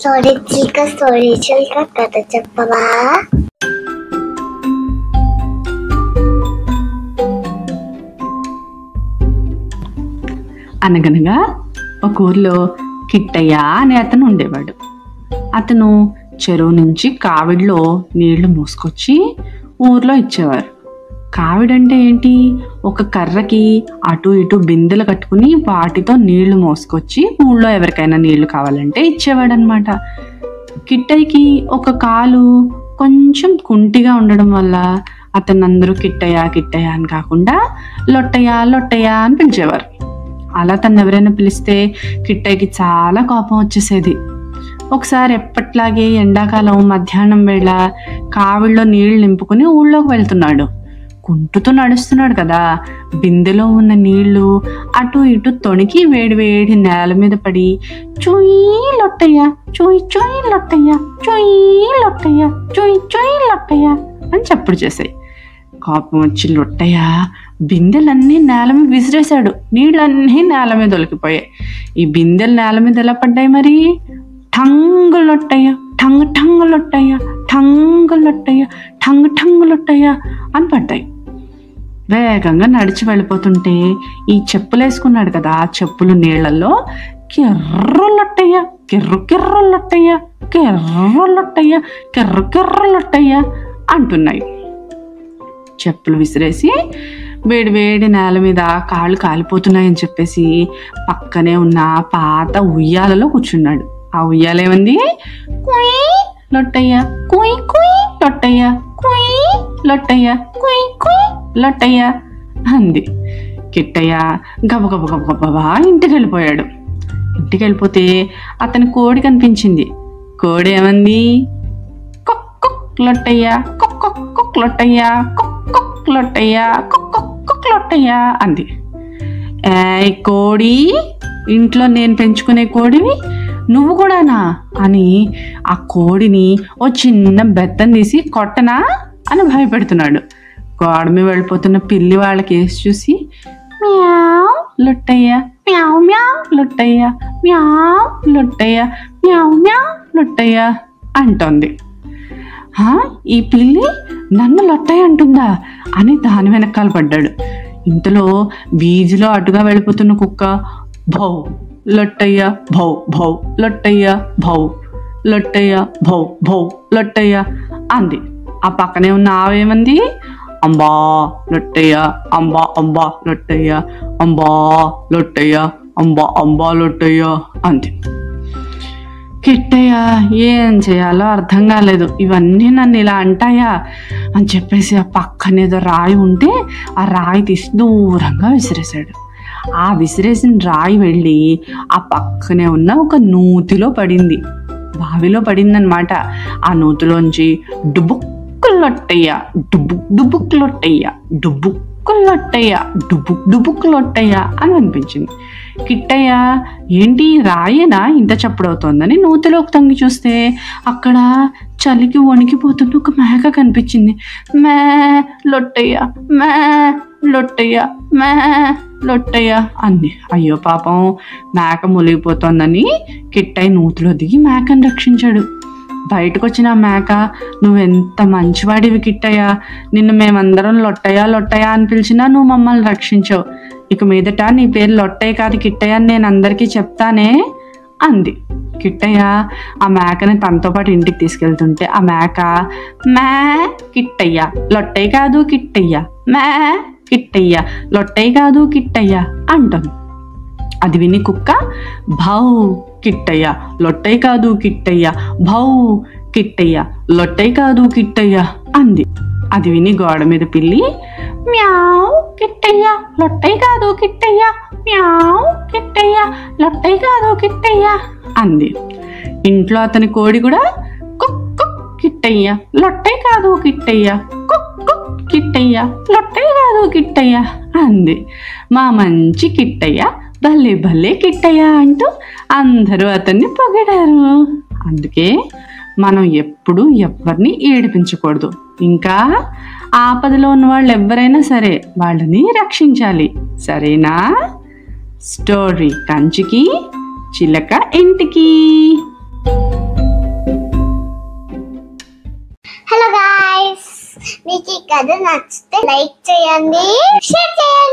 Story కథ చెప్పవా? అనగనగా ఒక ఊర్లో కిట్టయ్య అనే అతను ఉండేవాడు. అతను చెరువు నుంచి కావిడిలో నీళ్లు మోసుకొచ్చి ఊర్లో ఇచ్చేవారు. కావిడంటే ఏంటి? ఒక కర్రకి అటు ఇటు బిందెలు కట్టుకుని వాటితో నీళ్లు మోసుకొచ్చి ఊళ్ళో ఎవరికైనా నీళ్లు కావాలంటే ఇచ్చేవాడనమాట. కిట్టయ్యకి ఒక కాలు కొంచెం కుంటిగా ఉండడం వల్ల అతను అందరూ కిట్టయ్య కిట్టయ్య అని కాకుండా లొట్టయ్య లొట్టయ్య అని పిలిచేవారు. అలా తను ఎవరైనా పిలిస్తే కిట్టయ్యకి చాలా కోపం వచ్చేసేది. ఒకసారి ఎప్పట్లాగే ఎండాకాలం మధ్యాహ్నం వేళ కావిడిలో నీళ్లు నింపుకుని ఊళ్ళోకి వెళ్తున్నాడు. కుంటుతూ నడుస్తున్నాడు కదా, బిందెలో ఉన్న నీళ్లు అటు ఇటు తొణికి వేడి వేడి నేల మీద పడి చూయి లొట్టయ్య చూయి చూయి లొట్టయ్య చూయి లొట్టయ్య చూయి చూయి లొట్టయ్య అని చప్పుడు చేశాయి. కోపం వచ్చి లొట్టయ్య బిందెలన్నీ నేల మీద విసిరేశాడు. నీళ్ళన్నీ నేల మీద ఒలికిపోయాయి. ఈ బిందెలు నేల మీద ఎలా పడ్డాయి మరి? ఠంగు లొట్టయ్య ఠంగ్ ఠంగు లొట్టయ్య ఠంగు లొట్టయ్య ఠంగ్ ఠంగు లొట్టయ్య అని పడ్డాయి. వేగంగా నడిచి వెళ్ళిపోతుంటే ఈ చెప్పులు వేసుకున్నాడు కదా, ఆ చెప్పులు నీళ్లలో కిర్రు లొట్టయ్య కిర్రు కిర్రు లొట్టయ్య కిర్రు లొట్టయ్య కిర్రు కిర్రు లొట్టయ్య అంటున్నాయి. చెప్పులు విసిరేసి వేడి వేడి నేల మీద కాళ్ళు కాలిపోతున్నాయని చెప్పేసి పక్కనే ఉన్న పాత ఉయ్యాలలో కూర్చున్నాడు. ఆ ఉయ్యాలేమంది? కుయ్ లొట్టయ్య కుయ్ కుయ్ లొట్టయ్య కుయ్ లొట్టయ్య కుయ్ కుయ్ లొట్టయ్య అంది. కిట్టయ్య గబగబ గబగబా ఇంటికి వెళ్ళిపోయాడు. ఇంటికి వెళ్ళిపోతే అతని కోడి కనిపించింది. కోడి ఏమంది? కుక్ కుక్ లొట్టయ్య కుక్ కుక్ కుక్ లొట్టయ్య కుక్ కుక్ లొట్టయ్య కుక్ కుక్ కుక్ లొట్టయ్య అంది. ఏ కోడి, ఇంట్లో నేను పెంచుకునే కోడివి నువ్వు కూడానా అని ఆ కోడిని ఓ చిన్న బెత్తం తీసి కొట్టనా అని భయపెడుతున్నాడు. గోడ మీద వెళ్ళిపోతున్న పిల్లి వాళ్ళకి వేసి చూసి మ్యావ్ లొట్టయ్య మ్యావ్ మ్యావ్ లొట్టయ్య మ్యావ్ లొట్టయ్య మ్యావ్ మ్యావ్ లొట్టయ్య అంటోంది. ఈ పిల్లి నన్ను లొట్టయ్య అంటుందా అని దాని వెనకాల పడ్డాడు. ఇంతలో వీధిలో అటుగా వెళ్ళిపోతున్న కుక్క భౌ లొట్టయ్య భౌ భౌ లొట్టయ్య భౌ లొట్టయ్య భౌ భౌ లొట్టయ్య అంది. ఆ పక్కనే ఉన్న ఆవేమంది? అంబా లొట్టయ్య అంబా అంబా లొట్టయ్య అంబా లొట్టయ్య అంబా అంబా లొట్టయ్య అంది. కిట్టయ్య ఏం చేయాలో అర్థం కాలేదు. ఇవన్నీ నన్ను ఇలా అంటాయా అని చెప్పేసి ఆ పక్కనేదో రాయి ఉంటే ఆ రాయి తీసి దూరంగా విసిరేశాడు. ఆ విసిరేసిన రాయి వెళ్ళి ఆ పక్కనే ఉన్న ఒక నూతిలో పడింది. బావిలో పడిందనమాట. ఆ నూతిలోంచి డుబుక్కు లొట్టయ్య డుబుక్ డుబుక్ లొట్టయ్య డుబుక్కు లొట్టయ్య డుబుక్ డుబుక్ లొట్టయ్య అని అనిపించింది. కిట్టయ్య ఏంటి రాయేనా ఇంత చప్పుడవుతోందని నూతిలోకి తొంగి చూస్తే అక్కడ చలికి వణికిపోతున్న ఒక మేక కనిపించింది. మే లొట్టయ్య మే లొట్టయ్య మే లొట్టయ్య అంది. అయ్యో పాపం మేక మునిగిపోతోందని కిట్టయ్య నూతిలో దిగి మేకను రక్షించాడు. బయటకు వచ్చిన మేక, నువ్వెంత మంచివాడివి కిట్టయ్య, నిన్ను మేమందరం లొట్టయ్య లొట్టయ్య అని పిలిచినా నువ్వు మమ్మల్ని రక్షించావు. ఇక మీదట నీ పేరు లొట్టయ్య కాదు కిట్టయ్య అని నేను అందరికీ చెప్తానే అంది. కిట్టయ్య ఆ మేకని తనతో పాటు ఇంటికి తీసుకెళ్తుంటే ఆ మేక మే కిట్టయ్య లొట్టయ్య కాదు కిట్టయ్య మే కిట్టయ్య లొట్టయ్య కాదు కిట్టయ్య అంటుంది. అది విని కుక్క భౌ కిట్టయ్య లొట్టయ్య కాదు కిట్టయ్య భౌ కిట్టయ్య లొట్టయ్య కాదు కిట్టయ్య అంది. అది విని గోడ మీద పిల్లి మ్యావ్ కిట్టయ్య లొట్టయ్య కాదు కిట్టయ్య మ్యావ్ కిట్టయ్య లొట్టయ్య కాదు కిట్టయ్య అంది. ఇంట్లో అతని కోడి కూడా కుక్ కుక్ కిట్టయ్య లొట్టయ్య కాదు కిట్టయ్య కుక్ కుక్ కిట్టయ్య లొట్టయ్య కాదు కిట్టయ్య అంది. మా మంచి కిట్టయ్య భలే భలే కిట్టయ్య అంటూ అందరూ అతన్ని పొగిడారు. అందుకే మనం ఎప్పుడూ ఎవరిని ఏడిపించకూడదు. ఇంకా ఆపదలో ఉన్న వాళ్ళు ఎవరైనా సరే వాళ్ళని రక్షించాలి. సరేనా? స్టోరీ కంచికి చిలక ఇంటికి. మీకు ఈ కథ నచ్చితే లైక్ చేయండి, షేర్ చేయండి.